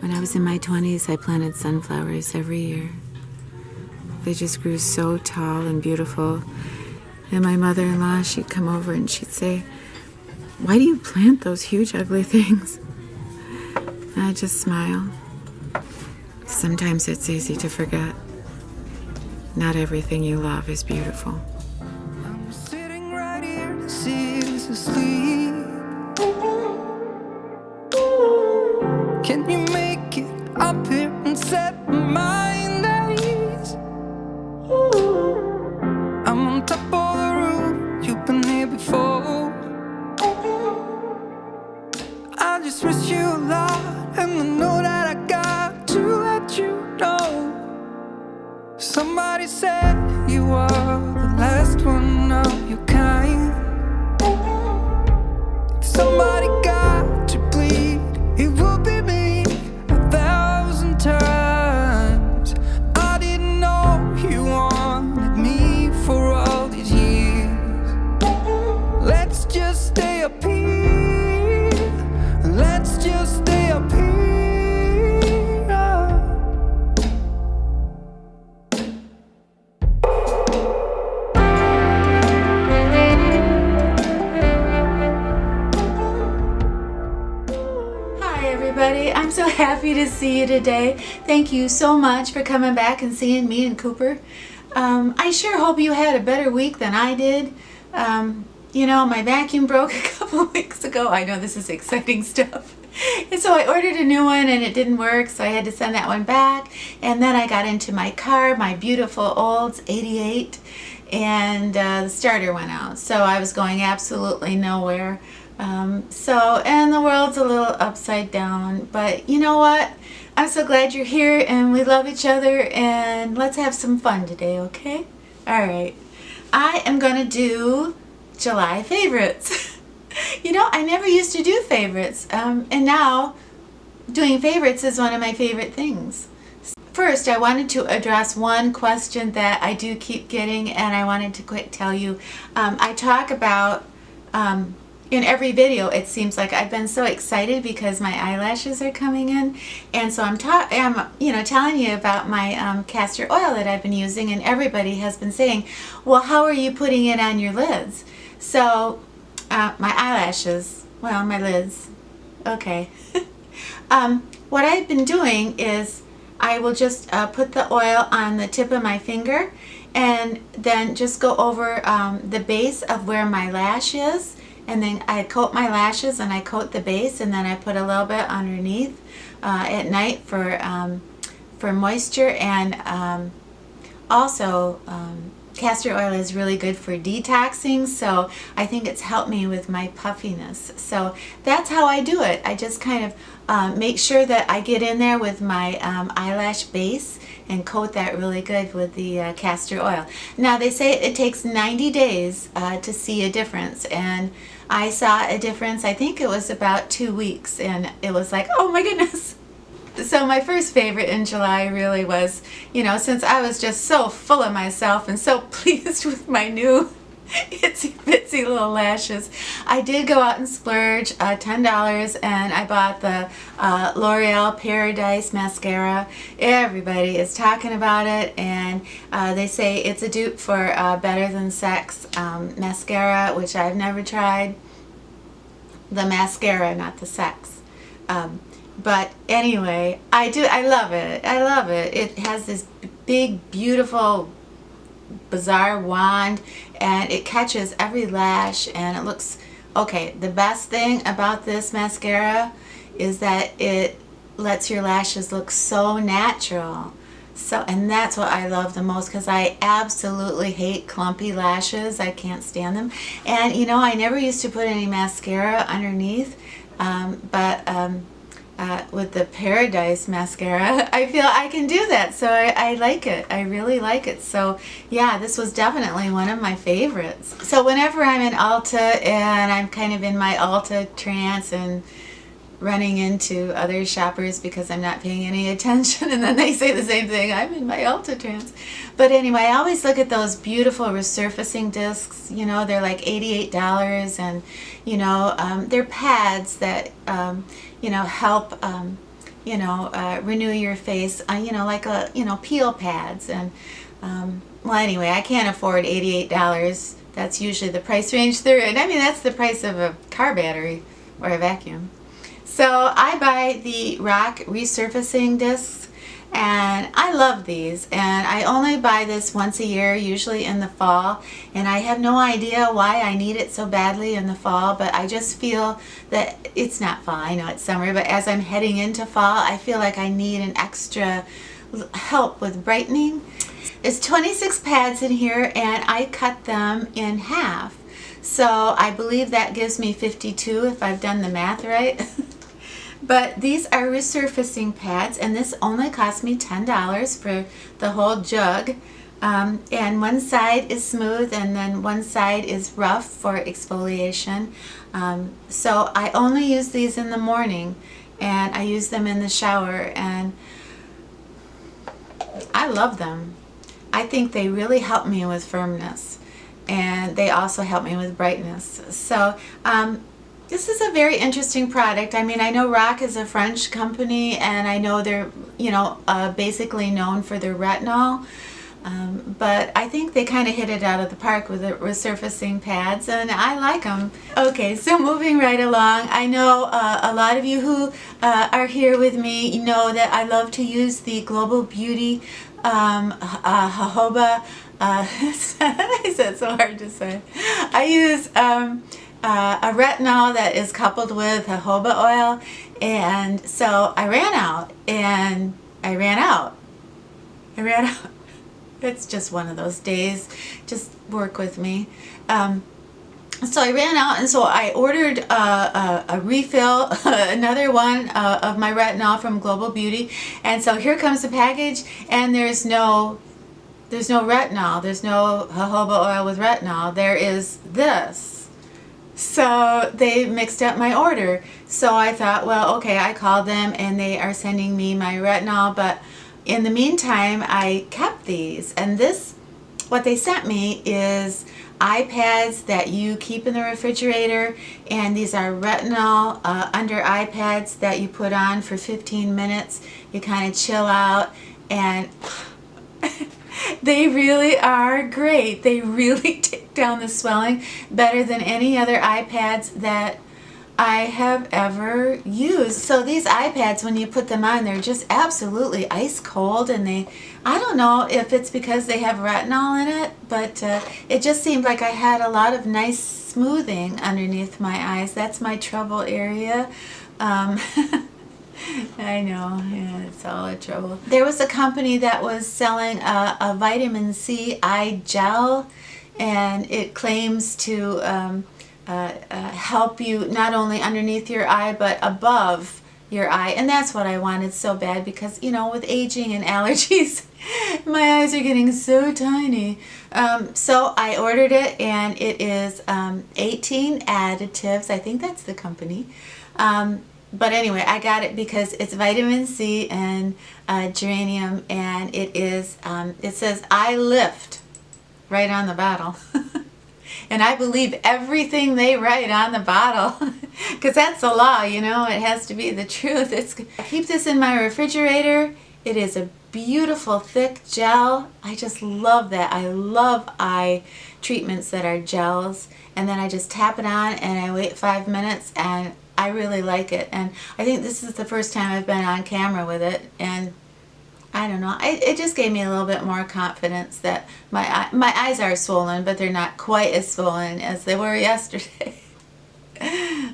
When I was in my 20s, I planted sunflowers every year. They just grew so tall and beautiful. And my mother-in-law, she'd come over and she'd say, "Why do you plant those huge, ugly things?" And I'd just smile. Sometimes it's easy to forget. Not everything you love is beautiful. I'm sitting right here, this is asleep. Can you make it up here and set my mind at ease? I'm on top of the roof, you've been here before. I just miss you a lot, and I know that I got to let you know. Somebody said you are the last one of your kind. If somebody got to bleed, it would be me 1,000 times. I didn't know you wanted me for all these years. Let's just stay up here. Let's just stay up here. I'm so happy to see you today. Thank you so much for coming back and seeing me and Cooper. I sure hope you had a better week than I did. You know, my vacuum broke a couple of weeks ago. I know this is exciting stuff. And so I ordered a new one and it didn't work, so I had to send that one back. And then I got into my car, my beautiful Olds 88, and the starter went out. So I was going absolutely nowhere. And the world's a little upside down, but you know what? I'm so glad you're here and we love each other, and let's have some fun today, okay? All right. I am going to do July favorites. You know, I never used to do favorites, and now doing favorites is one of my favorite things. First, I wanted to address one question that I do keep getting, and I wanted to quick tell you. I talk about in every video, it seems like I've been so excited because my eyelashes are coming in, and so I'm telling you about my castor oil that I've been using, and everybody has been saying, well, how are you putting it on your lids? So my eyelashes, well, my lids, okay. What I've been doing is I will just put the oil on the tip of my finger and then just go over the base of where my lash is. And then I coat my lashes and I coat the base, and then I put a little bit underneath at night for moisture. And also castor oil is really good for detoxing, so I think it's helped me with my puffiness. So that's how I do it. I just kind of make sure that I get in there with my eyelash base and coat that really good with the castor oil. Now they say it takes 90 days to see a difference, and I saw a difference, I think it was about 2 weeks, and it was like, oh my goodness. So my first favorite in July really was, you know, since I was just so full of myself and so pleased with my new itsy bitsy little lashes, I did go out and splurge $10, and I bought the L'Oreal Paradise mascara. Everybody is talking about it, and they say it's a dupe for Better Than Sex mascara, which I've never tried. The mascara, not the sex. But anyway, I love it. I love it. It has this big, beautiful, bizarre wand, and it catches every lash, and it looks okay. The best thing about this mascara is that it lets your lashes look so natural. So, and that's what I love the most, because I absolutely hate clumpy lashes. I can't stand them. And you know, I never used to put any mascara underneath, but with the Paradise mascara, I feel I can do that. So I like it. I really like it. So yeah, this was definitely one of my favorites. So whenever I'm in Ulta and I'm kind of in my Ulta trance and running into other shoppers because I'm not paying any attention, and then they say the same thing, I'm in my Ulta trance. But anyway, I always look at those beautiful resurfacing discs. You know, they're like $88, and you know, they're pads that you know, help renew your face, like peel pads. And well, anyway, I can't afford $88. That's usually the price range they're in. I mean, that's the price of a car battery or a vacuum. So I buy the Rock resurfacing discs, and I love these, and I only buy this once a year, usually in the fall, and I have no idea why I need it so badly in the fall, but I just feel that it's not fall, I know it's summer, but as I'm heading into fall, I feel like I need an extra help with brightening. There's 26 pads in here, and I cut them in half, so I believe that gives me 52 if I've done the math right. But these are resurfacing pads, and this only cost me $10 for the whole jug. And one side is smooth, and then one side is rough for exfoliation. So I only use these in the morning, and I use them in the shower, and I love them. I think they really help me with firmness, and they also help me with brightness. So this is a very interesting product. I mean, I know Rock is a French company, and I know they're, basically known for their retinol. But I think they kind of hit it out of the park with the resurfacing pads, and I like them. Okay, so moving right along, I know a lot of you who are here with me know that I love to use the Global Beauty jojoba. It's so hard to say. I use a retinol that is coupled with jojoba oil, and so I ran out. It's just one of those days. Just work with me. So I ran out, and so I ordered a refill, another one of my retinol from Global Beauty. And so here comes the package, and there's no retinol. There's no jojoba oil with retinol. There is this. So they mixed up my order. So I thought, well, okay, I called them, and they are sending me my retinol, but in the meantime, I kept these, and what they sent me is eye pads that you keep in the refrigerator, and these are retinol under eye pads that you put on for 15 minutes. You kind of chill out, and they really are great. They really take down the swelling better than any other eye pads that I have ever used. So these iPads, when you put them on, they're just absolutely ice cold, and I don't know if it's because they have retinol in it, but it just seemed like I had a lot of nice smoothing underneath my eyes. That's my trouble area. I know, yeah, it's all a trouble. There was a company that was selling a vitamin C eye gel, and it claims to help you not only underneath your eye but above your eye, and that's what I wanted so bad, because with aging and allergies my eyes are getting so tiny. So I ordered it, and it is 18 additives. I think that's the company, but anyway, I got it because it's vitamin C and geranium, and it says I lift right on the bottle. And I believe everything they write on the bottle, because that's the law, it has to be the truth. I keep this in my refrigerator. It is a beautiful thick gel. I just love that. I love eye treatments that are gels, and then I just tap it on and I wait 5 minutes, and I really like it. And I think this is the first time I've been on camera with it, and I don't know, it just gave me a little bit more confidence that my eyes are swollen, but they're not quite as swollen as they were yesterday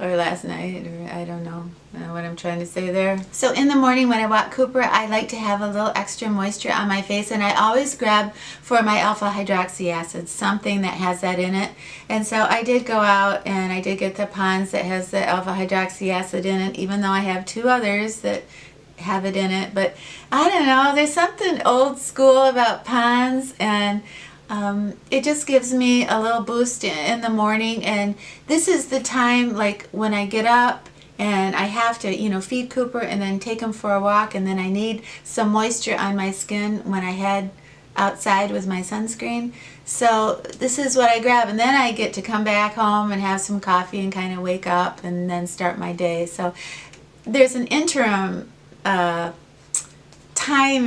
or last night, or I don't know what I'm trying to say there. So in the morning when I walk Cooper, I like to have a little extra moisture on my face, and I always grab for my alpha hydroxy acid, something that has that in it. And so I did go out and I did get the Pond's that has the alpha hydroxy acid in it, even though I have 2 others that have it in it. But I don't know, there's something old school about Pond's, and it just gives me a little boost in the morning. And this is the time, like when I get up and I have to feed Cooper and then take him for a walk, and then I need some moisture on my skin when I head outside with my sunscreen. So this is what I grab, and then I get to come back home and have some coffee and kind of wake up and then start my day. So there's an interim time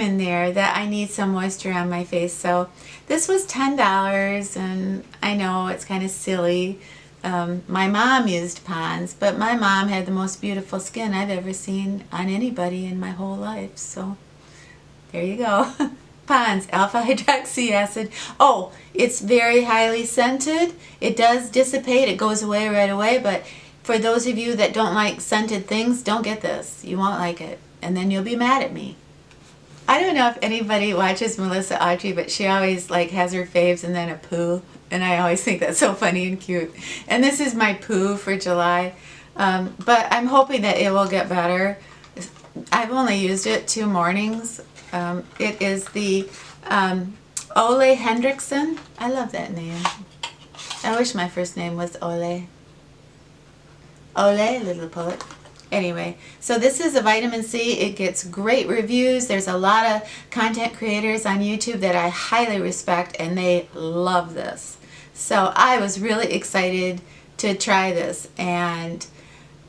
in there that I need some moisture on my face. So this was $10, and I know it's kind of silly. My mom used Pond's, but my mom had the most beautiful skin I've ever seen on anybody in my whole life. So there you go. Pond's alpha hydroxy acid. Oh, it's very highly scented. It does dissipate. It goes away right away. But for those of you that don't like scented things, don't get this. You won't like it. And then you'll be mad at me. I don't know if anybody watches Melissa Autry, but she always like has her faves and then a poo. And I always think that's so funny and cute. And this is my poo for July. But I'm hoping that it will get better. I've only used it 2 mornings. It is the Ole Hendrickson. I love that name. I wish my first name was Ole. Ole, Littlepoet. Anyway, so this is a vitamin C. It gets great reviews. There's a lot of content creators on YouTube that I highly respect, and they love this. So I was really excited to try this, and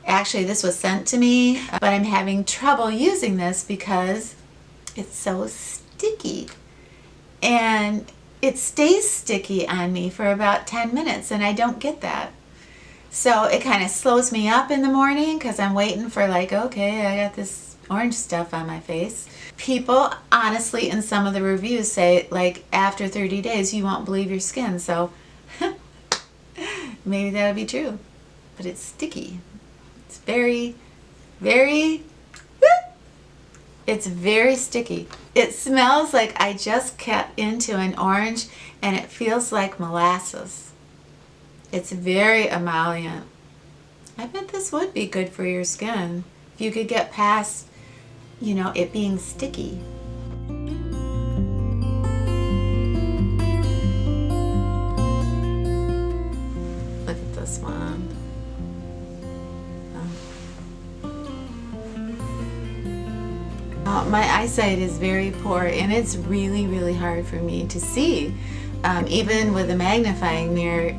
actually this was sent to me, but I'm having trouble using this because it's so sticky, and it stays sticky on me for about 10 minutes, and I don't get that. So it kind of slows me up in the morning because I'm waiting for like, okay, I got this orange stuff on my face. People honestly in some of the reviews say like after 30 days you won't believe your skin. So maybe that'll be true. But it's sticky. It's very, very, it's very sticky. It smells like I just cut into an orange, and it feels like molasses. It's very emollient. I bet this would be good for your skin if you could get past, you know, it being sticky. Look at this one. My eyesight is very poor, and it's really, really hard for me to see. Even with a magnifying mirror,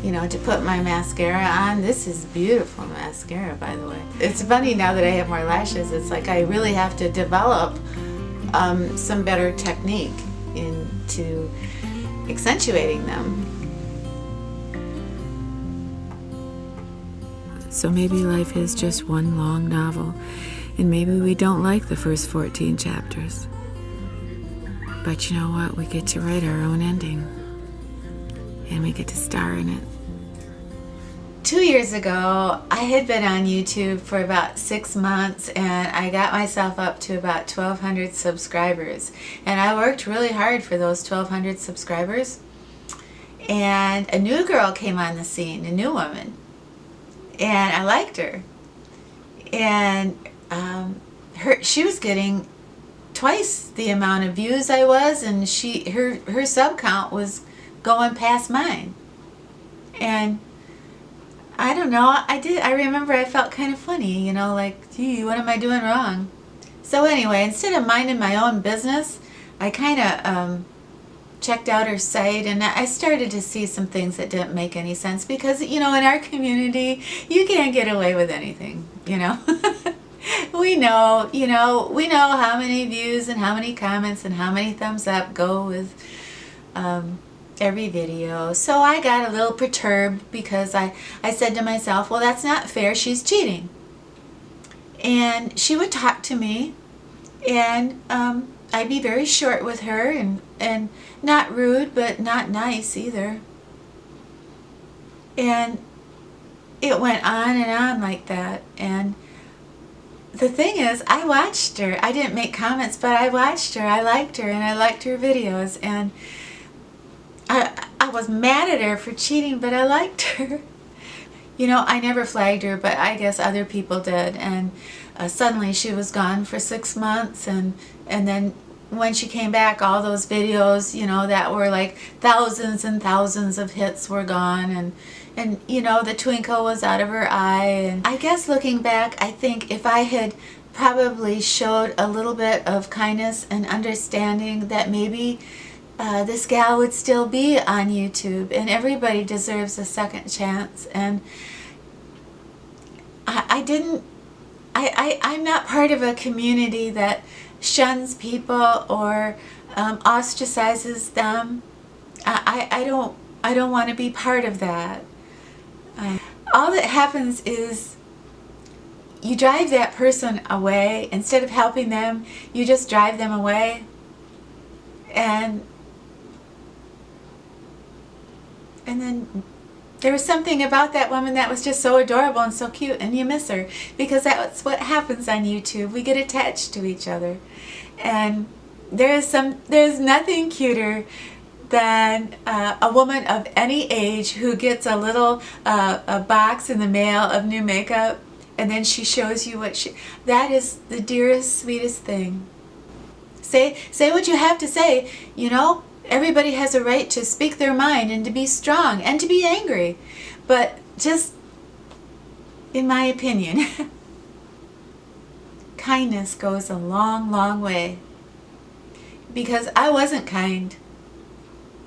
you know, to put my mascara on. This is beautiful mascara, by the way. It's funny now that I have more lashes, it's like I really have to develop some better technique into accentuating them. So maybe life is just one long novel, and maybe we don't like the first 14 chapters. But you know what? We get to write our own ending, and we get to star in it. 2 years ago, I had been on YouTube for about 6 months, and I got myself up to about 1,200 subscribers. And I worked really hard for those 1,200 subscribers. And a new girl came on the scene, a new woman. And I liked her. And she was getting twice the amount of views I was, and her sub count was going past mine. And I don't know, I remember I felt kind of funny, you know, like, gee, what am I doing wrong? So anyway, instead of minding my own business, I kind of checked out her site, and I started to see some things that didn't make any sense because, you know, in our community, you can't get away with anything, you know. We know how many views and how many comments and how many thumbs up go with every video. So I got a little perturbed because I said to myself, well, that's not fair, she's cheating. And she would talk to me, and I'd be very short with her, and not rude, but not nice either. And it went on and on like that. And the thing is, I watched her. I didn't make comments, but I watched her. I liked her, and I liked her videos. And I was mad at her for cheating, but I liked her. You know, I never flagged her, but I guess other people did. And suddenly she was gone for 6 months, and then when she came back, all those videos, you know, that were like thousands and thousands of hits were gone, and you know, the twinkle was out of her eye. And I guess looking back, I think if I had probably showed a little bit of kindness and understanding, that maybe this gal would still be on YouTube, and everybody deserves a second chance. And I didn't I'm not part of a community that shuns people or ostracizes them. I don't want to be part of that. All that happens is you drive that person away. Instead of helping them, you just drive them away. And then there was something about that woman that was just so adorable and so cute, and you miss her because that's what happens on YouTube. We get attached to each other. And there's nothing cuter than a woman of any age who gets a little a box in the mail of new makeup, and then she shows you that is the dearest, sweetest thing. Say what you have to say. You know, everybody has a right to speak their mind and to be strong and to be angry. But just, in my opinion, kindness goes a long, long way. Because I wasn't kind.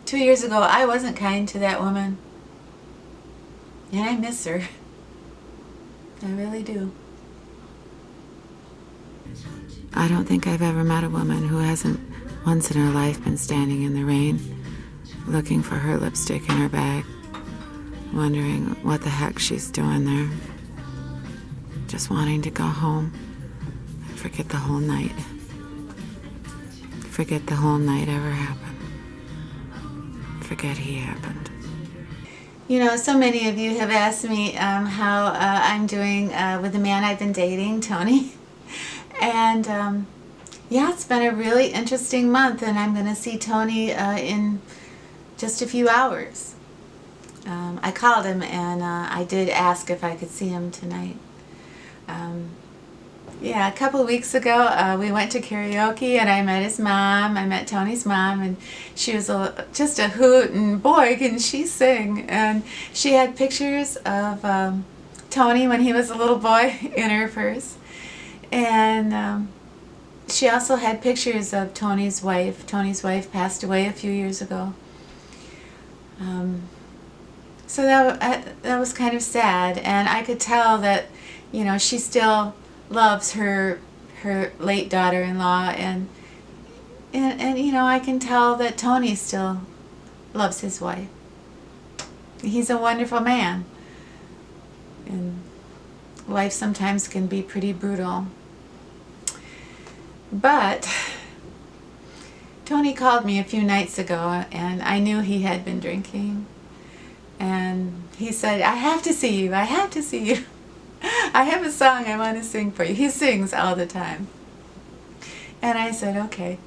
2 years ago, I wasn't kind to that woman. And I miss her. I really do. I don't think I've ever met a woman who hasn't once in her life been standing in the rain, looking for her lipstick in her bag, wondering what the heck she's doing there, just wanting to go home and forget the whole night. Forget the whole night ever happened. Forget he happened. You know, so many of you have asked me how I'm doing with the man I've been dating, Tony. And yeah, it's been a really interesting month, and I'm going to see Tony in just a few hours. I called him, and I did ask if I could see him tonight. Yeah, a couple of weeks ago, we went to karaoke, and I met his mom. I met Tony's mom, and she was just a hoot, and boy, can she sing. And she had pictures of Tony when he was a little boy in her purse. And she also had pictures of Tony's wife. Tony's wife passed away a few years ago. So that was kind of sad, and I could tell that, you know, she still loves her late daughter-in-law, and you know, I can tell that Tony still loves his wife. He's a wonderful man, and life sometimes can be pretty brutal. But Tony called me a few nights ago, and I knew he had been drinking, and he said, I have to see you, I have to see you. I have a song I want to sing for you. He sings all the time. And I said, okay.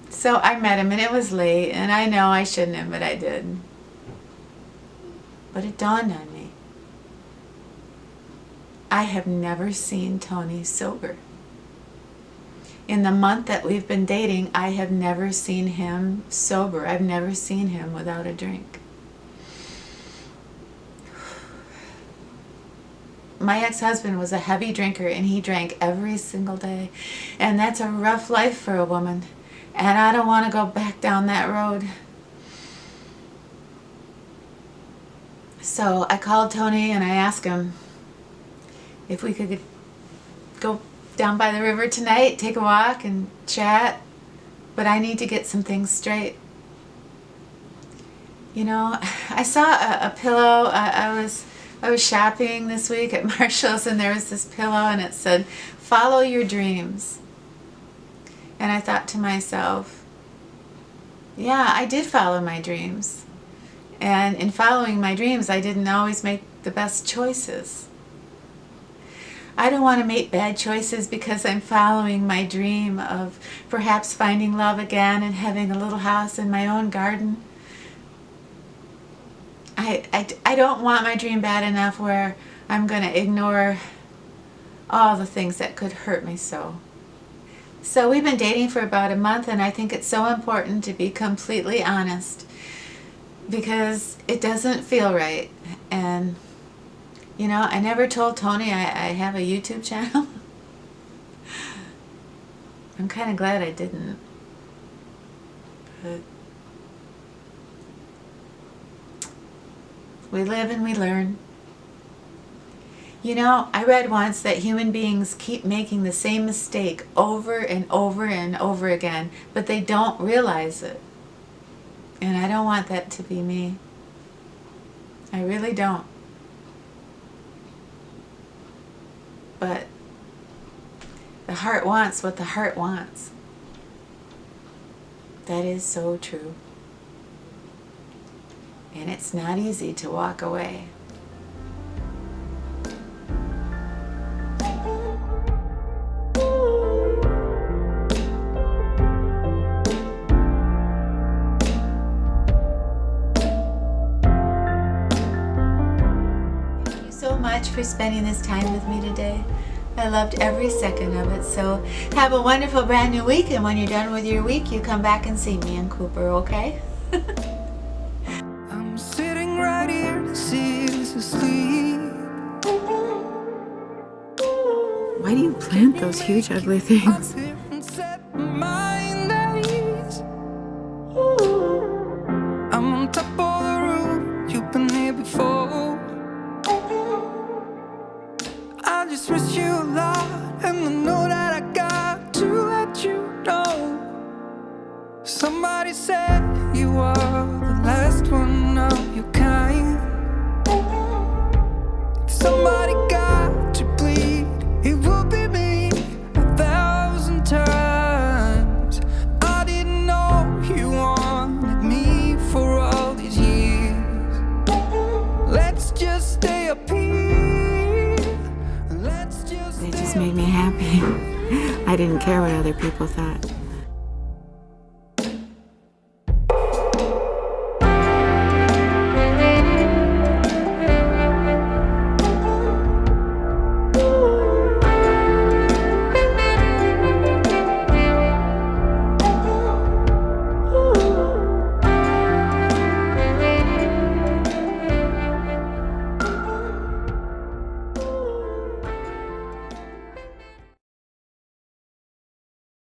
So I met him, and it was late, and I know I shouldn't have, but I did. But it dawned on me. I have never seen Tony sober. In the month that we've been dating, I have never seen him sober. I've never seen him without a drink. My ex-husband was a heavy drinker, and he drank every single day. And that's a rough life for a woman. And I don't want to go back down that road. So I called Tony, and I asked him if we could go down by the river tonight, take a walk and chat. But I need to get some things straight. You know, I saw a pillow. I was shopping this week at Marshall's, and there was this pillow, and it said, follow your dreams. And I thought to myself, yeah, I did follow my dreams. And in following my dreams, I didn't always make the best choices. I don't want to make bad choices because I'm following my dream of perhaps finding love again and having a little house in my own garden. I don't want my dream bad enough where I'm going to ignore all the things that could hurt me so. So we've been dating for about a month, and I think it's so important to be completely honest because it doesn't feel right. And, you know, I never told Tony I have a YouTube channel. I'm kind of glad I didn't. But we live and we learn. You know, I read once that human beings keep making the same mistake over and over and over again, but they don't realize it. And I don't want that to be me. I really don't. But the heart wants what the heart wants. That is so true. And it's not easy to walk away. Thank you so much for spending this time with me today. I loved every second of it. So have a wonderful brand new week, and when you're done with your week, you come back and see me and Cooper, okay? I'm sitting right here, she's asleep. Why do you plant those huge, ugly things? Up here and set my mind at ease. I'm on top of the roof, you've been here before. I just miss you a lot, and I know that I got to let you know. Somebody said you are the last one of your kind. If somebody got to bleed, it would be me 1,000 times. I didn't know you wanted me for all these years. Let's just stay up here. Let's just It just made me happy. I didn't care what other people thought.